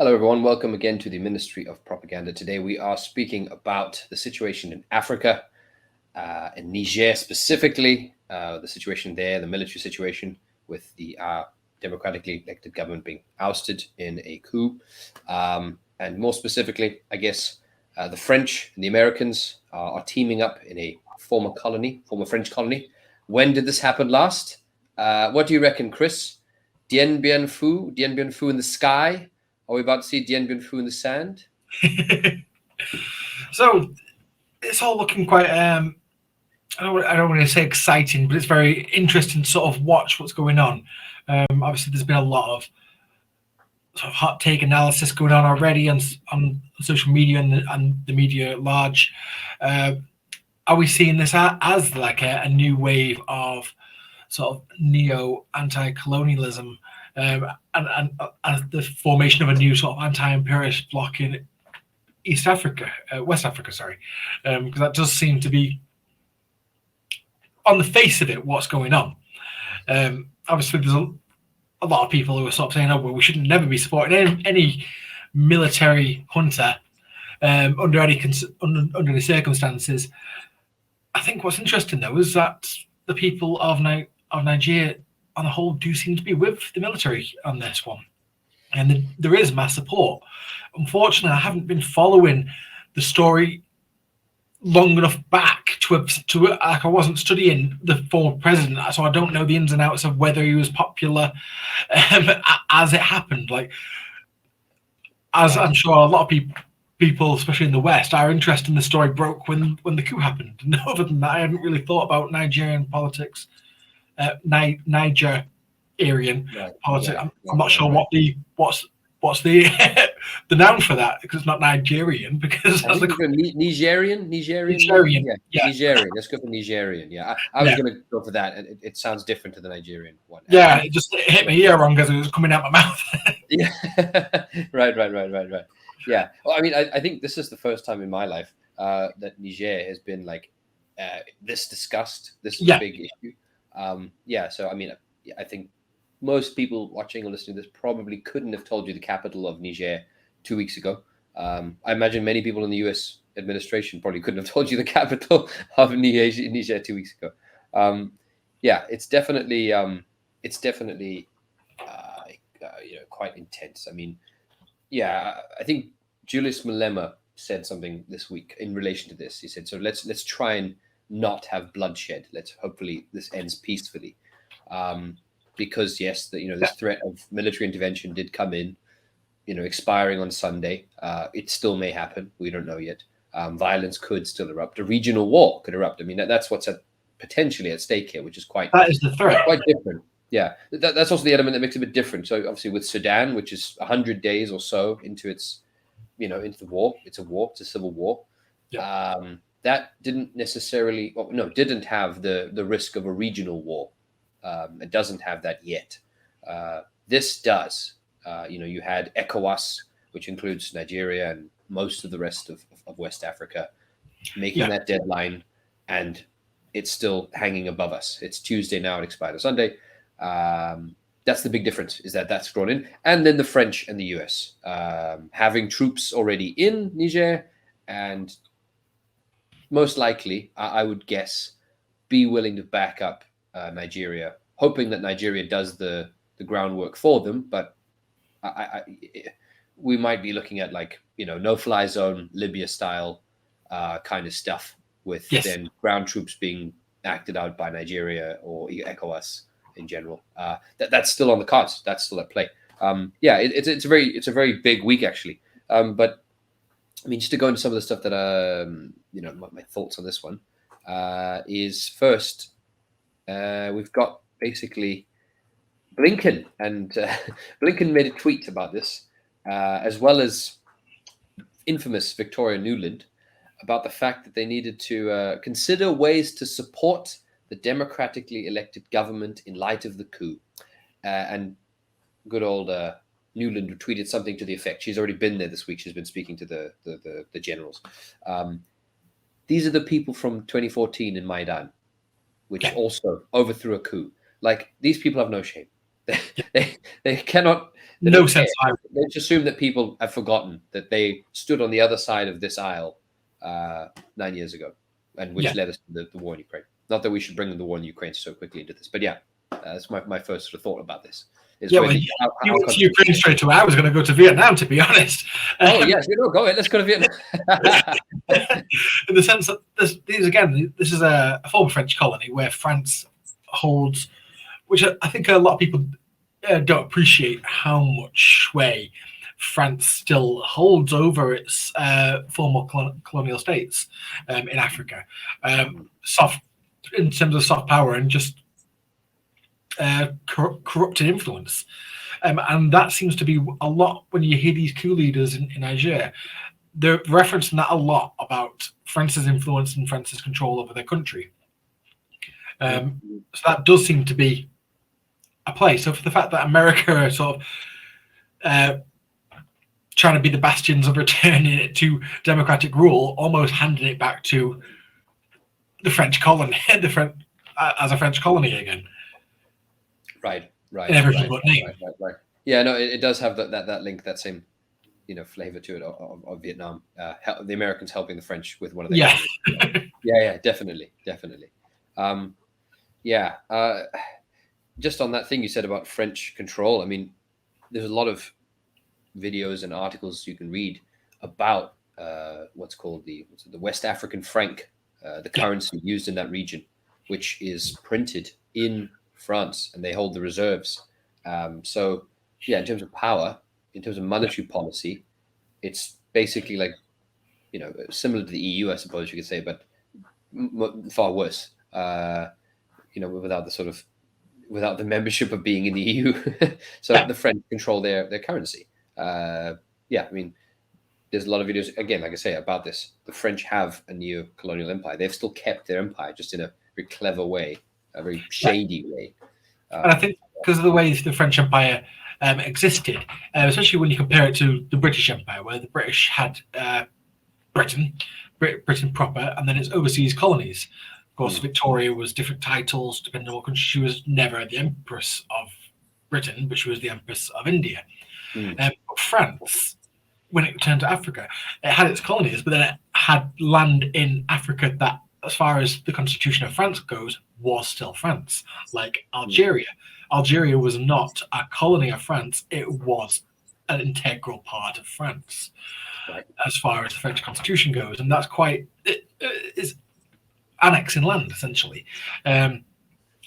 Hello, everyone. Welcome again to the Ministry of Propaganda. Today we are speaking about the situation in Africa, in Niger specifically, the situation there, the military situation with the democratically elected government being ousted in a coup. And more specifically, I guess, the French and the Americans are teaming up in a former French colony. When did this happen last? What do you reckon, Chris? Dien Bien Phu in the sky? Are we about to see Dien Bien Phu in the sand? So it's all looking quite. I don't want to say exciting, but it's very interesting to sort of watch what's going on. Obviously, there's been a lot of sort of hot take analysis going on already on social media and the media at large. Are we seeing this as like a new wave of sort of neo-anti-colonialism? And the formation of a new sort of anti-imperialist bloc in West Africa, sorry, because that does seem to be, on the face of it, what's going on. Obviously, there's a lot of people who are sort of saying, "Oh, well, we should never be supporting any military junta under any circumstances." I think what's interesting though is that the people of Niger, on the whole, do seem to be with the military on this one, and there is mass support. Unfortunately, I haven't been following the story long enough back to like I wasn't studying the former president, so I don't know the ins and outs of whether he was popular as it happened. Like, as I'm sure a lot of people, especially in the West, are interested in the story broke when the coup happened. And other than that, I hadn't really thought about Nigerian politics. Nigerian politics. I'm not sure what's the the noun for that, because it's not Nigerian. Because that's Nigerian. Yeah. Nigerian. Let's go for Nigerian. Yeah, I was going to go for that, and it sounds different to the Nigerian one. Yeah, it just hit me ear wrong as it was coming out my mouth. Yeah, right. Yeah, well, I mean, I think this is the first time in my life that Niger has been like this discussed. This is a big issue. So I mean, I think most people watching or listening to this probably couldn't have told you the capital of Niger 2 weeks ago. I imagine many people in the U.S. administration probably couldn't have told you the capital of Niger 2 weeks ago. It's definitely quite intense. I mean, I think Julius Malema said something this week in relation to this. He said, "So let's try and not have bloodshed. Let's hopefully this ends peacefully." Because yes, this threat of military intervention did come in, expiring on Sunday. It still may happen. We don't know yet. Violence could still erupt. A regional war could erupt. I mean, that's what's potentially at stake here, which is that is the threat. Quite different. Yeah, that's also the element that makes it a bit different. So obviously with Sudan, which is 100 days or so into its, into the war, it's a civil war. Yeah. That didn't have the risk of a regional war. It doesn't have that yet. This does. You had ECOWAS, which includes Nigeria and most of the rest of West Africa, making that deadline, and it's still hanging above us. It's Tuesday now, it expired on Sunday. That's the big difference, is that's drawn in. And then the French and the US having troops already in Niger, and most likely, I would guess, be willing to back up Nigeria, hoping that Nigeria does the groundwork for them. But we might be looking at no-fly zone, Libya style kind of stuff, with then ground troops being acted out by Nigeria or ECOWAS in general. That's still on the cards. That's still at play. It's a very big week actually. But I mean, just to go into some of the stuff that my thoughts on this one is first, we've got basically Blinken, and Blinken made a tweet about this, as well as infamous Victoria Newland, about the fact that they needed to consider ways to support the democratically elected government in light of the coup. And good old Newland tweeted something to the effect. She's already been there this week. She's been speaking to the generals. These are the people from 2014 in Maidan, which also overthrew a coup. Like, these people have no shame. They cannot no sense. They just assume that people have forgotten that they stood on the other side of this aisle 9 years ago, and which led us to the war in Ukraine. Not that we should bring the war in Ukraine so quickly into this, but that's my first sort of thought about this. You went to Ukraine straight away. I was going to go to Vietnam, to be honest. Oh yes, go ahead. Let's go to Vietnam. In the sense that this is a former French colony where France holds, which I think a lot of people don't appreciate how much sway France still holds over its former colonial states in Africa, in terms of soft power and just corrupted influence. And that seems to be a lot when you hear these coup leaders in Niger. They're referencing that a lot about France's influence and France's control over their country. So that does seem to be a play. So for the fact that America are sort of trying to be the bastions of returning it to democratic rule, almost handing it back to the French colony, as a French colony again. Right. In everything but name. Right. Yeah, no, it does have that link, that same, flavor to it of Vietnam. The Americans helping the French with one of their yeah, definitely. Just on that thing you said about French control, I mean, there's a lot of videos and articles you can read about what's called the West African franc, the currency used in that region, which is printed in France, and they hold the reserves. So in terms of power, in terms of monetary policy, it's basically like, similar to the EU, I suppose you could say, but far worse. Without the membership of being in the EU. So the French control their currency. I mean, there's a lot of videos, again, like I say, about this. The French have a neo-colonial empire. They've still kept their empire, just in a very clever way, a very shady way. And I think because of the way the French Empire existed, especially when you compare it to the British Empire, where the British had Britain proper, and then its overseas colonies. Of course, Victoria was different titles depending on what country. She was never the Empress of Britain, but she was the Empress of India. But France, when it returned to Africa, it had its colonies, but then it had land in Africa that, as far as the Constitution of France goes, was still France. Like Algeria. Algeria was not a colony of France. It was an integral part of France, as far as the French Constitution goes. And that's it's annexing land, essentially. When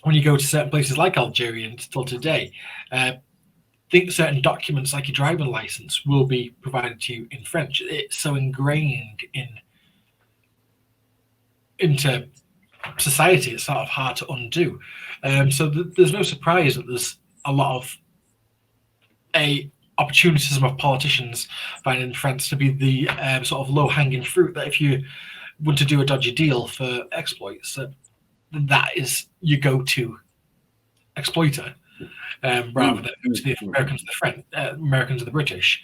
you go to certain places like Algeria, and still today, think certain documents like your driving license will be provided to you in French. It's so ingrained into society, it's sort of hard to undo. So there's no surprise that there's a lot of opportunism of politicians finding France to be the sort of low-hanging fruit, that if you want to do a dodgy deal for exploits, that is your go-to exploiter, rather than the Americans or the French, Americans or the British,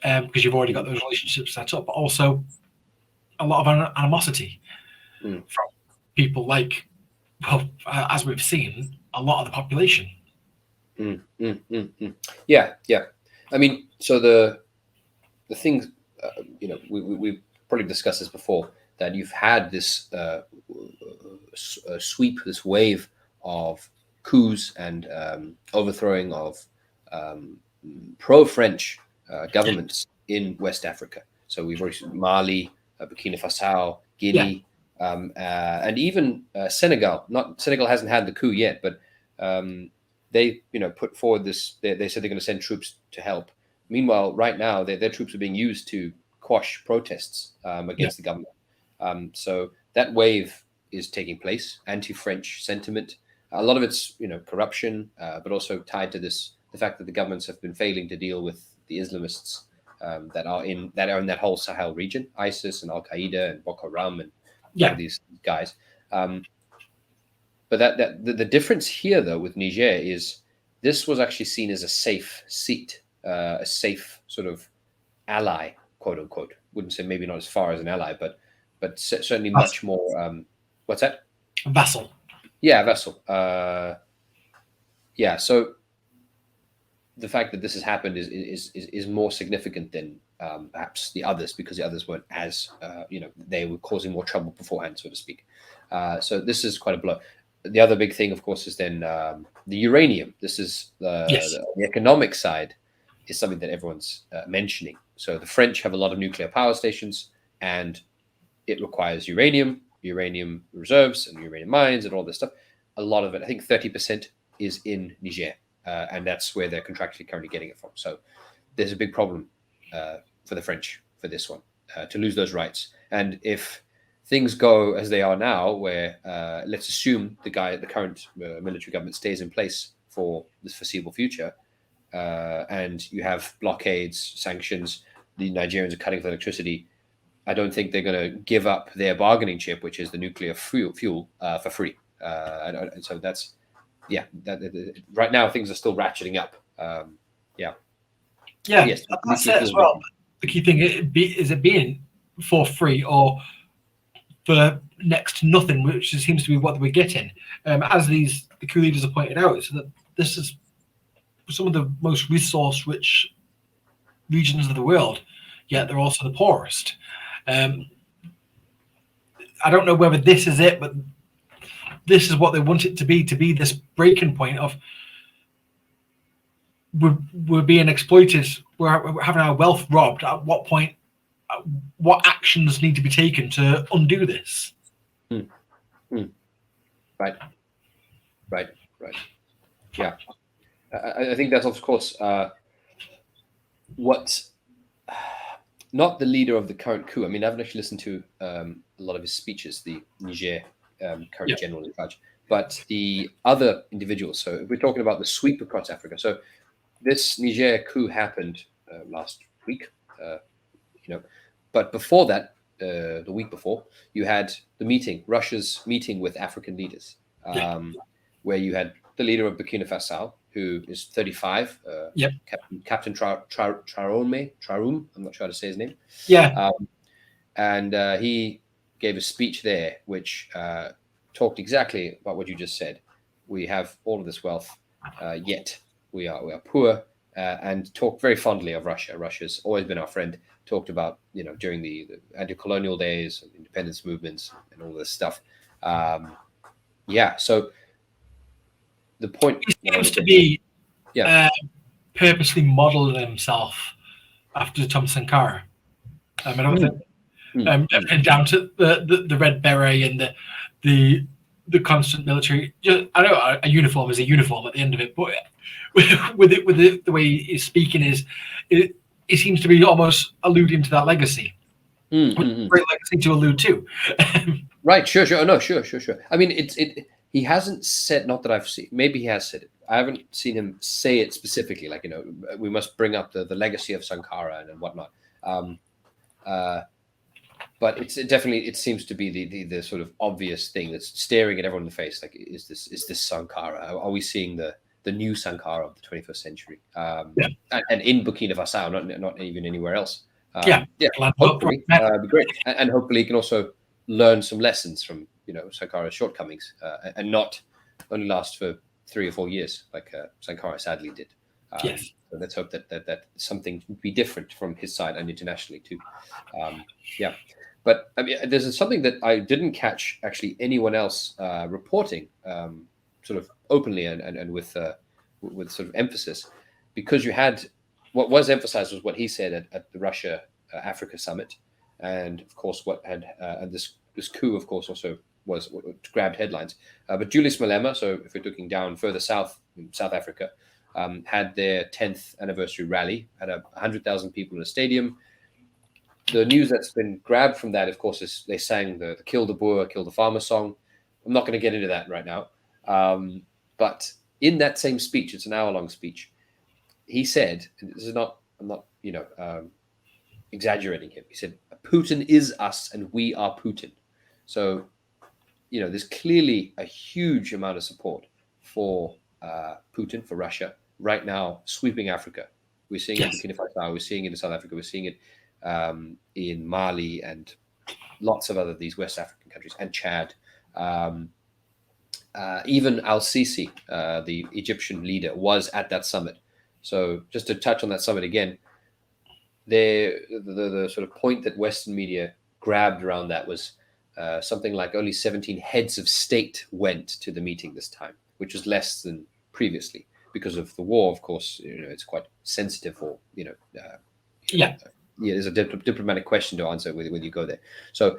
because you've already got those relationships set up. But also a lot of animosity from people like, as we've seen, a lot of the population. Yeah. I mean, so the things, we've probably discussed this before, that you've had this sweep, this wave of coups and overthrowing of pro-French governments in West Africa. So we've already seen Mali, Burkina Faso, Guinea, and even Senegal. Senegal hasn't had the coup yet, but they put forward this. They said they're going to send troops to help. Meanwhile, right now, their troops are being used to quash protests against the government. So that wave is taking place. Anti-French sentiment. A lot of it's corruption, but also tied to the fact that the governments have been failing to deal with the Islamists that are in that whole Sahel region, ISIS and Al Qaeda and Boko Haram and all these guys. But the difference here, though, with Niger is this was actually seen as a safe seat, a safe sort of ally, quote unquote. Wouldn't say maybe not as far as an ally, but certainly much more. What's that? Vassal. Yeah, vessel. So the fact that this has happened is more significant than perhaps the others, because the others weren't as they were causing more trouble beforehand, so to speak. So this is quite a blow. The other big thing, of course, is then the uranium. This is the economic side is something that everyone's mentioning. So the French have a lot of nuclear power stations, and it requires uranium reserves and uranium mines and all this stuff. A lot of it, I think 30%, is in Niger, and that's where they're contractually currently getting it from. So there's a big problem for the French for this one, to lose those rights. And if things go as they are now, where let's assume the current military government stays in place for the foreseeable future, and you have blockades, sanctions, the Nigerians are cutting off electricity, I don't think they're going to give up their bargaining chip, which is the nuclear fuel for free. And so that's, right now things are still ratcheting up. Yes, that's it as well. The key thing is it being for free or for next to nothing, which seems to be what we're getting. As the coup leaders have pointed out, so that this is some of the most resource-rich regions of the world, yet they're also the poorest. I don't know whether this is it, but this is what they want it to be this breaking point of we're being exploited, we're having our wealth robbed. At what point, what actions need to be taken to undo this? Right. Yeah. I think that's, of course, what... Not the leader of the current coup. I mean, I haven't actually listened to a lot of his speeches, the Niger current general in charge, but the other individuals. So if we're talking about the sweep across Africa. So this Niger coup happened last week, but before that, the week before, you had the meeting, Russia's meeting with African leaders, where you had the leader of Burkina Faso, who is 35, Captain Traum, I'm not sure how to say his name. And he gave a speech there, which talked exactly about what you just said. We have all of this wealth, yet we are poor, and talked very fondly of Russia. Russia's always been our friend. Talked about, during the anti-colonial days, and independence movements, and all this stuff. So the point he seems to be purposely modeling himself after Tom Sankara. I don't think down to the red beret and the constant military. I know a uniform is a uniform at the end of it, but with the way he's speaking it seems to be almost alluding to that legacy. Great legacy to allude to. Right. Sure. Oh, no. Sure. I mean, he hasn't said, not that I've seen, maybe he has said it. I haven't seen him say it specifically, like, we must bring up the legacy of Sankara and whatnot. But it seems to be the sort of obvious thing that's staring at everyone in the face. Like, is this Sankara? Are we seeing the new Sankara of the 21st century? And in Burkina Faso, not even anywhere else. Hopefully, be great. And hopefully he can also learn some lessons from, Sankara's shortcomings, and not only last for 3 or 4 years like Sankara sadly did. So let's hope that something would be different from his side and internationally too. But I mean, there's something that I didn't catch actually anyone else reporting sort of openly and with sort of emphasis, because you had what was emphasized was what he said at the Russia Africa summit, and of course what had this coup, of course, also was what grabbed headlines. But Julius Malema, so if we're looking down further south in South Africa, had their 10th anniversary rally, had 100,000 people in a stadium. The news that's been grabbed from that, of course, is they sang the Kill the Boer, Kill the Farmer song. I'm not going to get into that right now. But in that same speech, it's an hour-long speech, he said, and this is not, I'm not, exaggerating him. He said, Putin is us and we are Putin. So, there's clearly a huge amount of support for Putin, for Russia, right now, sweeping Africa. We're seeing it in Burkina Faso, we're seeing it in South Africa, we're seeing it in Mali and lots of other these West African countries, and Chad. Even al-Sisi, the Egyptian leader, was at that summit So just to touch on that summit again, the sort of point that Western media grabbed around that was something like only 17 heads of state went to the meeting this time, which was less than previously because of the war. Of course, it's quite sensitive, or there's a diplomatic question to answer when you go there. So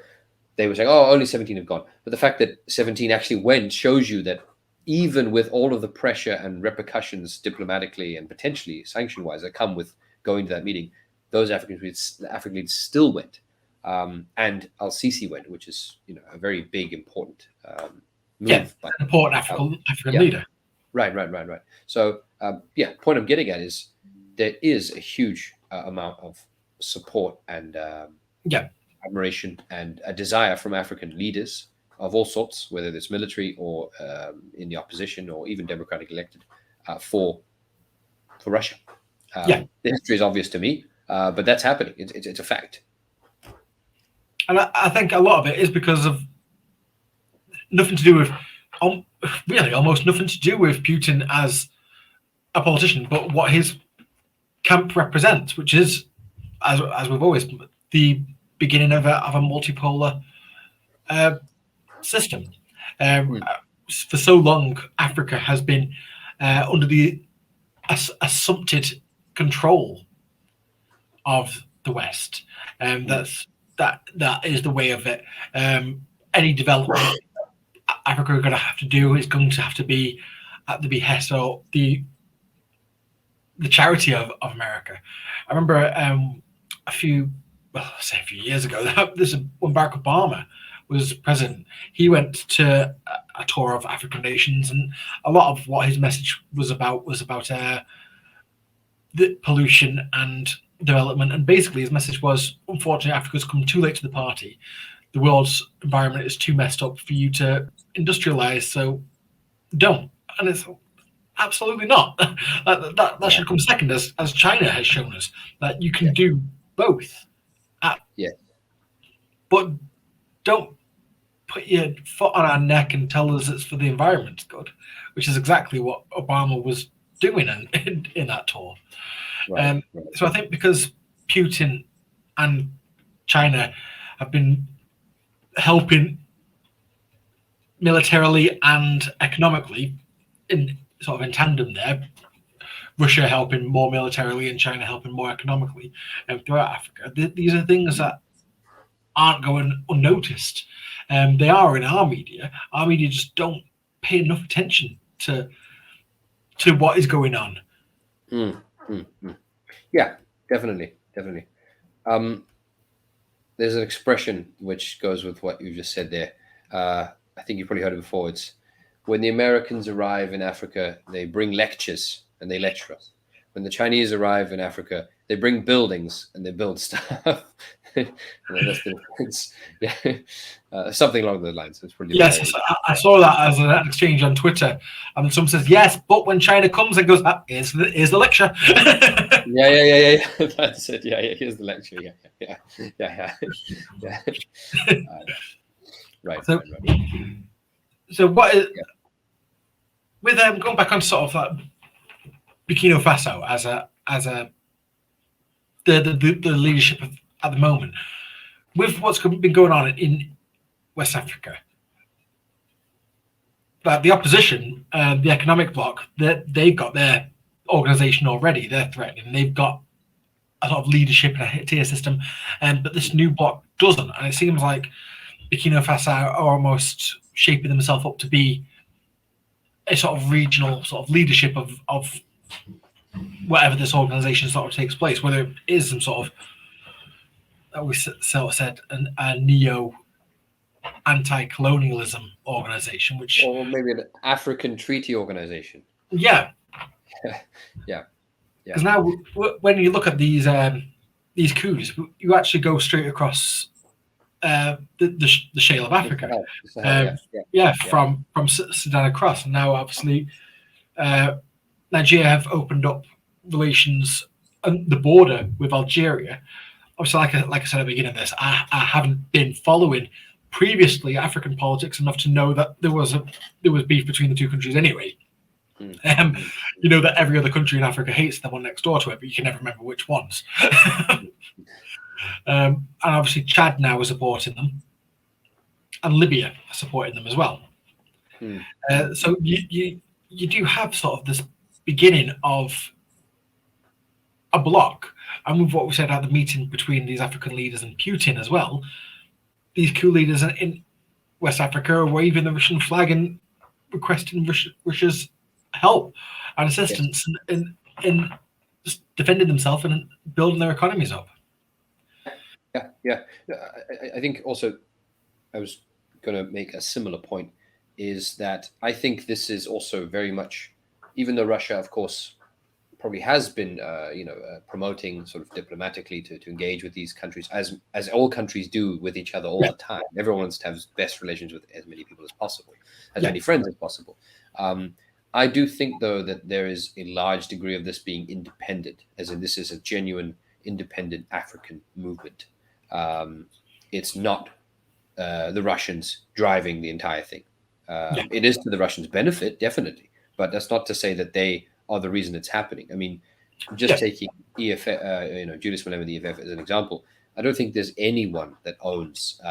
they were saying, oh, only 17 have gone. But the fact that 17 actually went shows you that even with all of the pressure and repercussions diplomatically and potentially sanction-wise that come with going to that meeting, those African leaders still went. And Al-Sisi went, which is a very big, important move. An important African leader. Right. So, point I'm getting at is there is a huge amount of support and admiration and a desire from African leaders of all sorts, whether it's military or in the opposition or even democratically elected, for Russia. The history is obvious to me, but that's happening. It's a fact. And I think a lot of it is because of nothing to do with, really almost nothing to do with Putin as a politician, but what his camp represents, which is, as we've always, the beginning of a multipolar system. For so long, Africa has been under the assumpted control of the West. That is the way of it. Any development Africa are going to have to do is going to have to be at the behest or the charity of America. I remember a few years ago, when Barack Obama was president, he went to a tour of African nations, and a lot of what his message was about the pollution and development. And basically his message was, unfortunately, Africa's come too late to the party. The world's environment is too messed up for you to industrialize, so don't. And it's absolutely not. That should come second, as China has shown us that you can do both. But don't put your foot on our neck and tell us it's for the environment's good, which is exactly what Obama was doing in that tour. Right. So I think because Putin and China have been helping militarily and economically in tandem there, Russia helping more militarily and China helping more economically throughout Africa. These are things that aren't going unnoticed. They are in our media. Our media just don't pay enough attention to what is going on. Yeah, definitely. There's an expression which goes with what you just said there. I think you've probably heard it before. It's when the Americans arrive in Africa, they bring lectures and they lecture us. When the Chinese arrive in Africa, they bring buildings and they build stuff. That's the difference. Something along those lines. It's pretty. Yes, I saw that as an exchange on Twitter, and someone says, "Yes, but when China comes and goes, here's the lecture." Yeah. That's it. Yeah. Here's the lecture. Yeah. Right. So what is with going back on sort of like Burkina Faso as the leadership at the moment, with what's been going on in West Africa, the opposition, the economic bloc, they've got their organization already. They're threatening. They've got a lot of leadership and a tier system, but this new bloc doesn't. And it seems like Burkina Faso are almost shaping themselves up to be a sort of regional sort of leadership of whatever this organization sort of takes place, whether it is some sort of, that we sort of said, a neo anti-colonialism organization, or maybe an African treaty organization. Yeah. Because now, when you look at these coups, you actually go straight across the shale of Africa. From Sudan across. And now, obviously, Nigeria have opened up relations on the border with Algeria. Obviously, like I said at the beginning of this, I haven't been following previously African politics enough to know that there was beef between the two countries anyway. You know that every other country in Africa hates the one next door to it, but you can never remember which ones. And obviously Chad now is supporting them, and Libya are supporting them as well. So you do have sort of this beginning of a block, and with what we said at the meeting between these African leaders and Putin as well, these coup leaders in West Africa are waving the Russian flag and requesting Russia's help and assistance in just defending themselves and building their economies up. Yeah. I think also I was going to make a similar point, is that I think this is also very much, even though Russia, of course, probably has been, promoting sort of diplomatically to engage with these countries, as all countries do with each other all the time. Everyone wants to have best relations with as many people as possible, as many friends as possible. I do think, though, that there is a large degree of this being independent, as in this is a genuine independent African movement. It's not the Russians driving the entire thing. It is to the Russians' benefit, definitely, but that's not to say that they are the reason it's happening. I mean, just taking EFF, Julius Malema, the EFF, as an example, I don't think there's anyone that owns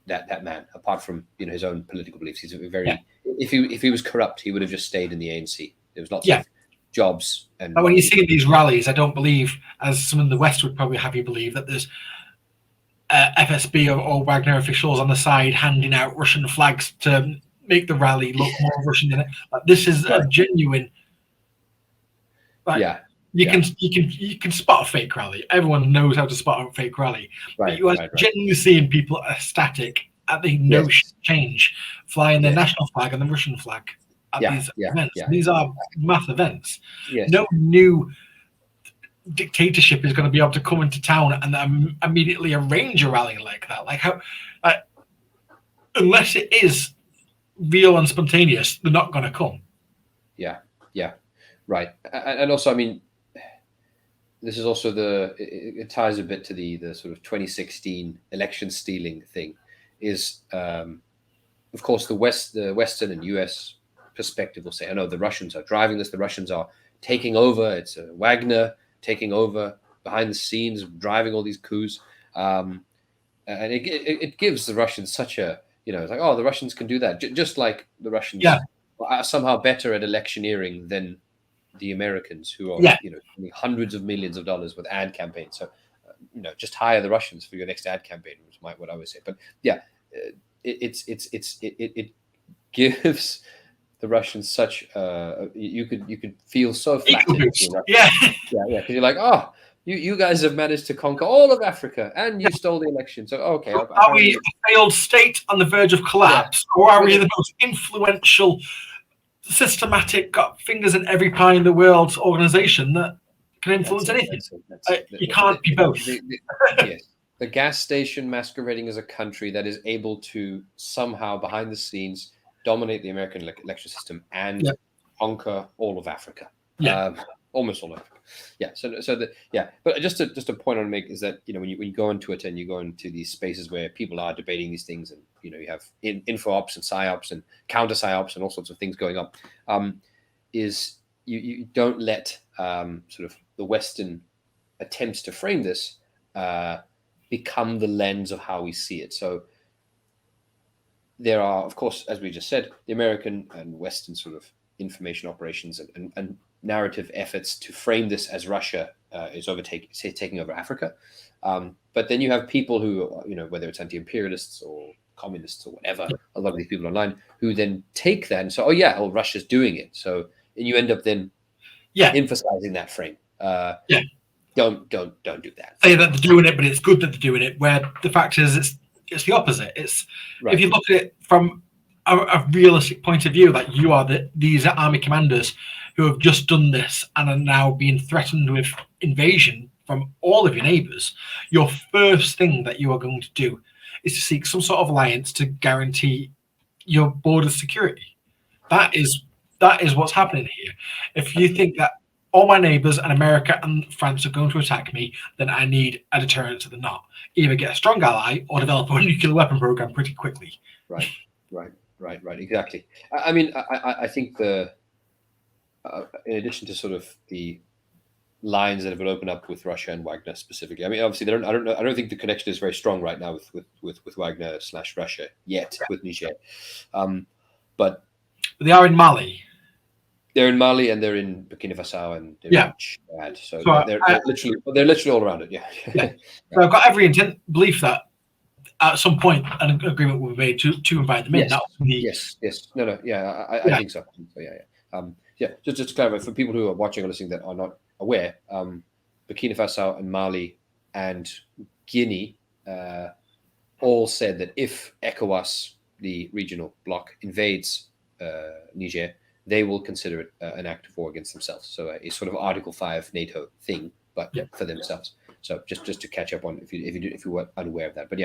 that man apart from his own political beliefs. He's a very if he was corrupt, he would have just stayed in the ANC. There was lots of jobs. But when you see these rallies, I don't believe, as some in the West would probably have you believe, that there's FSB or Wagner officials on the side handing out Russian flags to make the rally look more Russian than it. This is a genuine. You can spot a fake rally. Everyone knows how to spot a fake rally. But you are genuinely seeing people ecstatic at the change, flying their national flag and the Russian flag at these events. These are mass events. No new dictatorship is going to be able to come into town and immediately arrange a rally like that. Like how, unless it is real and spontaneous, they're not going to come. Right. And also, I mean, this is also it ties a bit to the sort of 2016 election stealing thing. Is of course the Western and US perspective will say, oh no, the Russians are driving this, the Russians are taking over, it's Wagner taking over behind the scenes, driving all these coups, and it gives the Russians such a, it's like, oh, the Russians can do that, just like the Russians are somehow better at electioneering than the Americans, who are spending hundreds of millions of dollars with ad campaigns. So just hire the Russians for your next ad campaign, which might what I would say. But it gives the Russians such you could feel so flattered. Because you're like, oh, you guys have managed to conquer all of Africa and you stole the election. So okay, are we a failed state on the verge of collapse, or are we the most influential, systematic, got fingers in every pie in the world organization that can influence anything? You can't be both. The gas station masquerading as a country that is able to somehow behind the scenes dominate the American election system and conquer all of Africa, almost all of Africa. But just a point I want to make is that when you go on Twitter and you go into these spaces where people are debating these things, and you have info ops and psyops and counter psyops and all sorts of things going on, is you don't let sort of the Western attempts to frame this become the lens of how we see it. So there are, of course, as we just said, the American and Western sort of information operations and narrative efforts to frame this as Russia is taking over Africa. But then you have people who, whether it's anti-imperialists or communists or whatever, a lot of these people online, who then take that and say, Russia's doing it. So, and you end up then emphasizing that frame. Don't do that. Say that they're doing it, but it's good that they're doing it. Where the fact is, it's the opposite. It's if you look at it from a realistic point of view, that you are these army commanders who have just done this and are now being threatened with invasion from all of your neighbors. Your first thing that you are going to do is to seek some sort of alliance to guarantee your border security. That is what's happening here. If you think that all my neighbors and America and France are going to attack me, then I need a deterrent to the not. Either get a strong ally or develop a nuclear weapon program pretty quickly. Right. Exactly. I mean, I think the in addition to sort of the lines that have been opened up with Russia and Wagner specifically. I mean, obviously, I don't think the connection is very strong right now with Wagner / Russia yet with Niger, but they are in Mali. They're in Mali and they're in Burkina Faso and they're in Chad. So they're literally all around it. Yeah. So I've got every belief that at some point an agreement will be made to invite them in. Yes. No. Yeah, I think so. Yeah. Just to clarify for people who are watching or listening that are not aware, Burkina Faso and Mali and Guinea all said that if ECOWAS, the regional bloc, invades Niger, they will consider it an act of war against themselves. So a sort of Article 5 NATO thing, but for themselves. So just to catch up on if you were unaware of that. But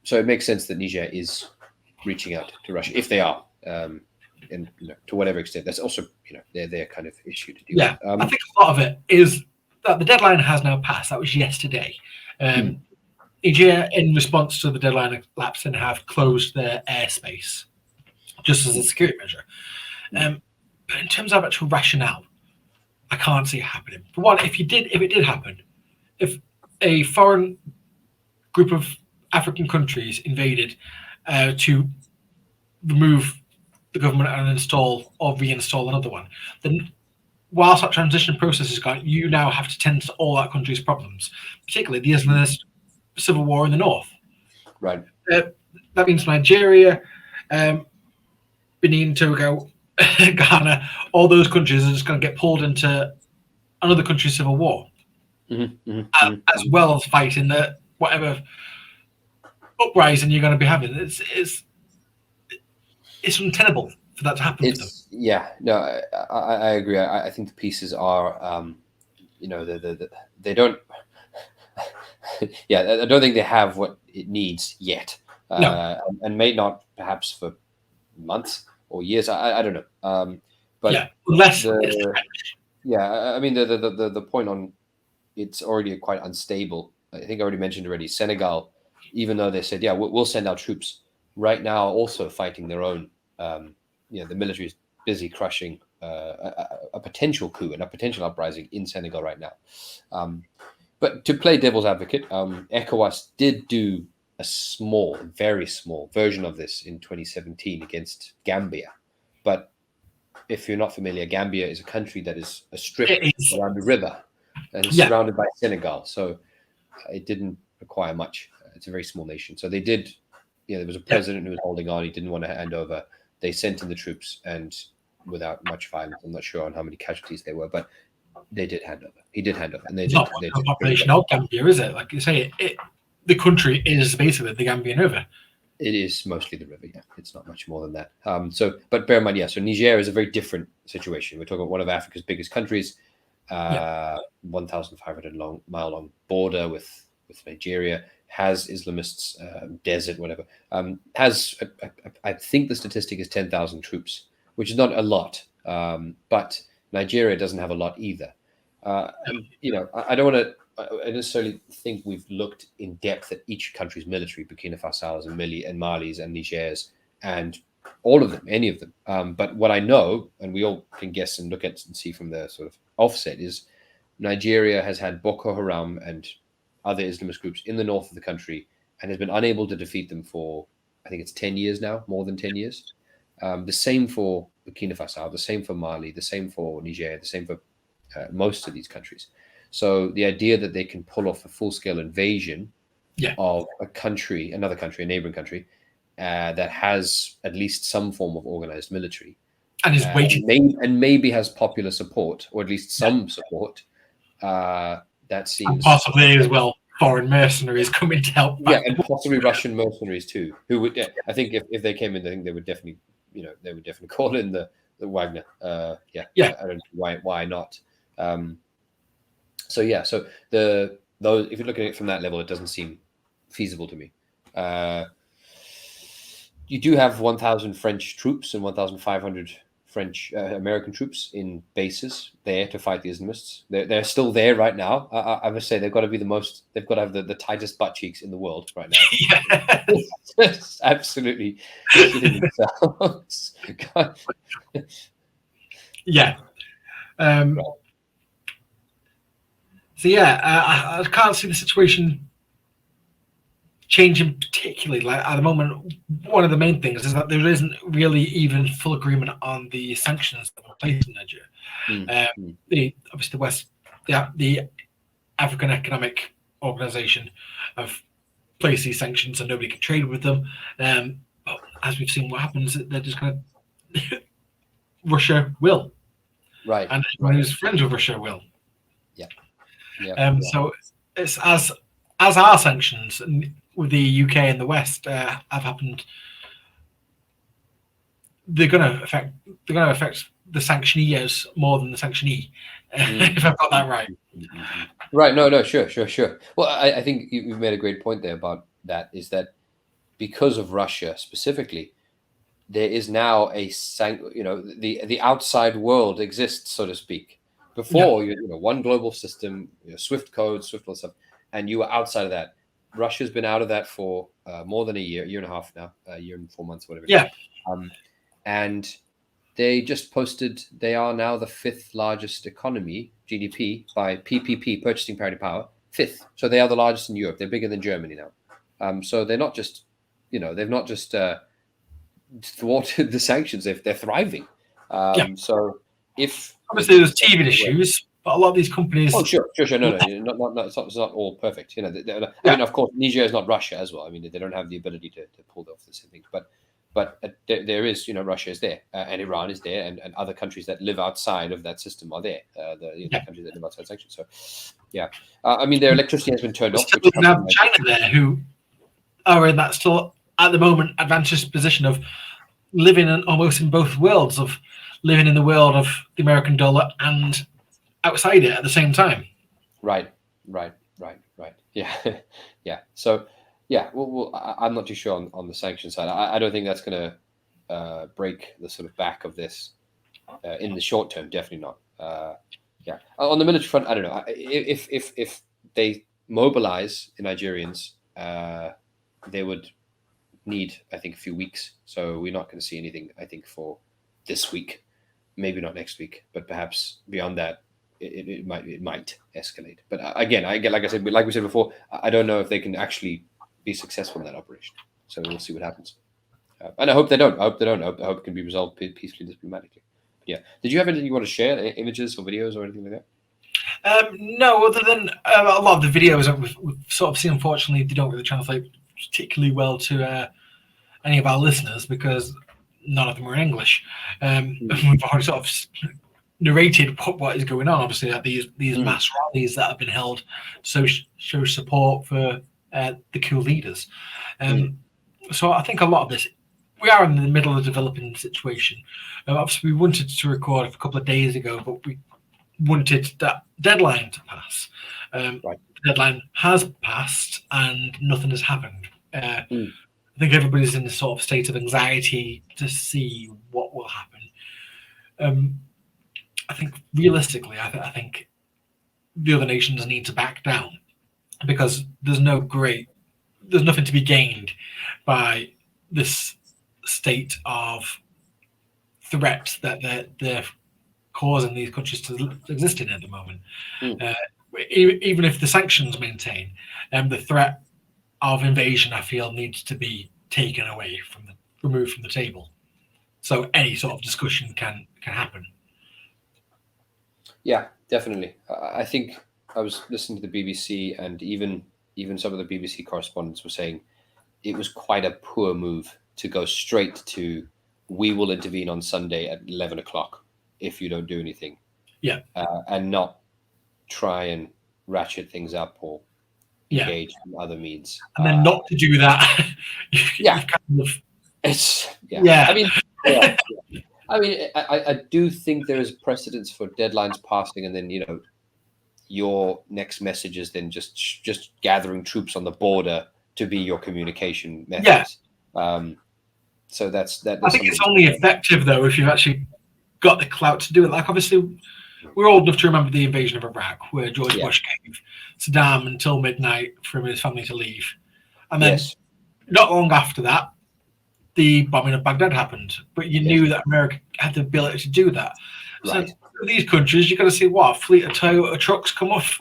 so it makes sense that Niger is reaching out to Russia if they are, and to whatever extent. That's also their kind of issue to deal with. I think a lot of it is that the deadline has now passed. That was yesterday. Niger, in response to the deadline lapsing, have closed their airspace just as a security measure. But in terms of actual rationale, I can't see it happening. For one, if it did happen, if a foreign group of African countries invaded to remove the government and install or reinstall another one, then whilst that transition process is gone, you now have to tend to all that country's problems, particularly the Islamist civil war in the north. Right. That means Nigeria, Benin, Togo, Ghana, all those countries are just going to get pulled into another country's civil war, as well as fighting the whatever uprising you're going to be having. It's untenable for that to happen to them. Yeah, no, I agree. I think the pieces are, they don't. I don't think they have what it needs yet, and may not perhaps for months or years. I don't know. But unless I mean the point on it's already quite unstable. I think I already mentioned already. Senegal, even though they said we'll send our troops right now, also fighting their own. The military is busy crushing a potential coup and a potential uprising in Senegal right now. But to play devil's advocate, ECOWAS did do a very small version of this in 2017 against Gambia. But if you're not familiar, Gambia is a country that is a strip around the river and is surrounded by Senegal. So it didn't require much. It's a very small nation. So they did, there was a president who was holding on. He didn't want to hand over. They sent in the troops and without much violence. I'm not sure on how many casualties there were, but they did hand over. He did hand over. And they not the population of Gambia, is it? Like you say, the country is basically the Gambian River. It is mostly the river, yeah. It's not much more than that. But bear in mind, so Niger is a very different situation. We're talking about one of Africa's biggest countries, 1,500 mile long border with Nigeria, has Islamists, desert, whatever. I think the statistic is 10,000 troops, which is not a lot, but Nigeria doesn't have a lot either. I don't want to. I necessarily think we've looked in depth at each country's military, Burkina Faso's and Mali's and Niger's, and all of them, any of them. But what I know, and we all can guess and look at and see from the sort of offset, is Nigeria has had Boko Haram and other Islamist groups in the north of the country and has been unable to defeat them for, I think it's 10 years now, more than 10 years. The same for Burkina Faso, the same for Mali, the same for Niger, the same for most of these countries. So the idea that they can pull off a full-scale invasion of another country, a neighboring country, that has at least some form of organized military, and is waiting, and maybe has popular support, or at least some support, that seems and possibly as well foreign mercenaries coming to help. And possibly Russian mercenaries too, who would. I think if they came in, I think they would definitely, they would definitely call in the Wagner. I don't know why not. So those, if you're looking at it from that level, it doesn't seem feasible to me. You do have 1,000 French troops and 1,500 French, American troops in bases there to fight the Islamists. They're still there right now. I must say they've got to be they've got to have the tightest butt cheeks in the world right now. It's absolutely shitting themselves. Yeah. Right. So yeah, I can't see the situation changing particularly. Like at the moment, one of the main things is that there isn't really even full agreement on the sanctions that were placed in Niger. Obviously the West, the African Economic Organization have placed these sanctions, and nobody can trade with them. But as we've seen, what happens, they're just kind of Russia will, right, and everyone who's friends with Russia will. So it's as our sanctions with the UK and the West have happened, they're going to affect the sanctionees more than the sanctionee. If I've got that right. Right. No. Sure. Well, I think you've made a great point there about that. Is that because of Russia specifically, there is now the outside world exists, so to speak. Before, one global system, Swift code, Swift all stuff, and you were outside of that. Russia's been out of that for more than a year and a half now, a year and 4 months, whatever. Yeah. And they just posted they are now the 5th largest economy, GDP, by PPP, Purchasing Parity Power, 5th. So they are the largest in Europe. They're bigger than Germany now. So they're not just, they've not just thwarted the sanctions. They're thriving. So if obviously there's teething issues, but a lot of these companies. Oh, sure. No, it's not all perfect. I mean, of course, Niger is not Russia as well. I mean, they don't have the ability to pull off the same things. But there is, Russia is there, and Iran is there, and other countries that live outside of that system are there. The countries that live outside sanctions. So, yeah. I mean, their electricity has been turned off. Still have China there, who are in that still at the moment advantageous position of living almost in both worlds, of living in the world of the American dollar and outside it at the same time. Right. Yeah. Yeah. So, yeah, well, I'm not too sure on the sanction side. I don't think that's going to break the sort of back of this in the short term. Definitely not. Yeah. On the military front, I don't know. If they mobilize the Nigerians, they would need, I think, a few weeks. So we're not going to see anything, I think, for this week. Maybe not next week, but perhaps beyond that, it might escalate. But again, like we said before, I don't know if they can actually be successful in that operation. So we'll see what happens. And I hope they don't. I hope it can be resolved peacefully, diplomatically. Yeah. Did you have anything you want to share, images or videos or anything like that? No, other than a lot of the videos that we've sort of seen, unfortunately, they don't really translate particularly well to any of our listeners because none of them are in English. We've already sort of narrated what is going on. Obviously, that these mass rallies that have been held to show support for the coup leaders. So I think a lot of this, we are in the middle of a developing situation. Obviously, we wanted to record a couple of days ago, but we wanted that deadline to pass. The deadline has passed and nothing has happened. I think everybody's in this sort of state of anxiety to see what will happen. I think realistically, I think the other nations need to back down because there's nothing to be gained by this state of threat that they're causing these countries to exist in at the moment. Even if the sanctions maintain, the threat of invasion, I feel, needs to be taken away removed from the table, so any sort of discussion can happen. Yeah, definitely. I think I was listening to the BBC, and even some of the BBC correspondents were saying it was quite a poor move to go straight to we will intervene on Sunday at 11 o'clock if you don't do anything. Yeah. And not try and ratchet things up or engage in other means. And then not to do that. I mean, I do think there is precedence for deadlines passing, and then your next message is then just gathering troops on the border to be your communication methods. So that's I think it's only effective though if you've actually got the clout to do it. Like, obviously, we're old enough to remember the invasion of Iraq, where George Bush gave Saddam until midnight for him and his family to leave. And then not long after that, the bombing of Baghdad happened. But you knew that America had the ability to do that. Right. So these countries, you've got to see what a fleet of Toyota trucks come off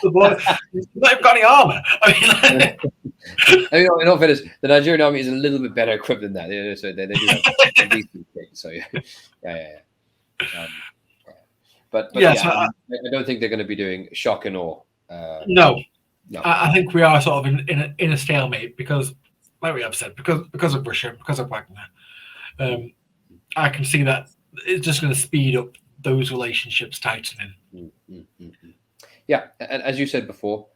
the border. They've not even got any armor. I mean, in all fairness, the Nigerian army is a little bit better equipped than that. So they do have decent things. So yeah. But so I don't think they're going to be doing shock and awe. No. I think we are sort of in a stalemate because, like we have said, because of Russia, because of Wagner. I can see that it's just going to speed up those relationships tightening. Yeah, and as you said before,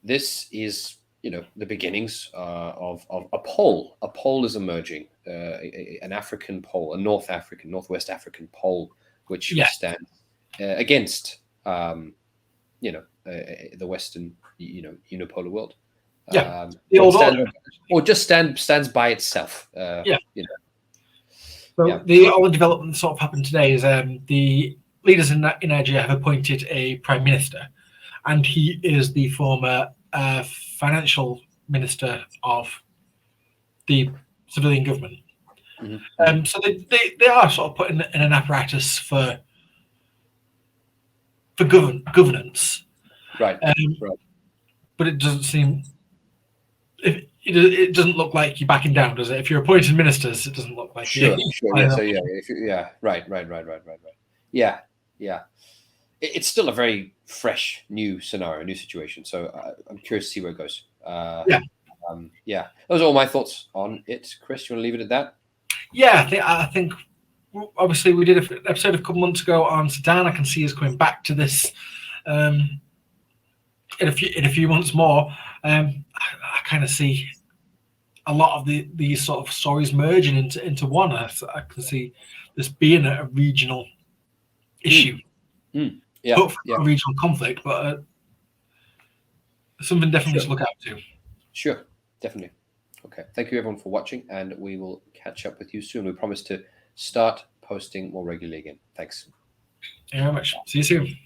this is the beginnings of a pole. A pole is emerging, an African pole, a Northwest African pole, which stands against the Western unipolar world. Or just stands by itself. So all the development that sort of happened today is the leaders in Niger have appointed a prime minister, and he is the former financial minister of the civilian government. So they are sort of put in an apparatus for governance, right? But it doesn't seem. It doesn't look like you're backing down, does it? If you're appointing ministers, it doesn't look like sure. Right. Yeah. It's still a very fresh, new scenario, new situation. So I'm curious to see where it goes. Those are all my thoughts on it. Chris, you want to leave it at that? Yeah, I think obviously we did an episode a couple months ago on Sudan. I can see us coming back to this in a few months more. I kind of see a lot of these sort of stories merging into one. I can see this being a regional issue. Hopefully a regional conflict, but something definitely to look out to. Sure, definitely. Okay, thank you everyone for watching, and we will catch up with you soon. We promise to start posting more regularly again. Thanks. Thank you very much. See you soon.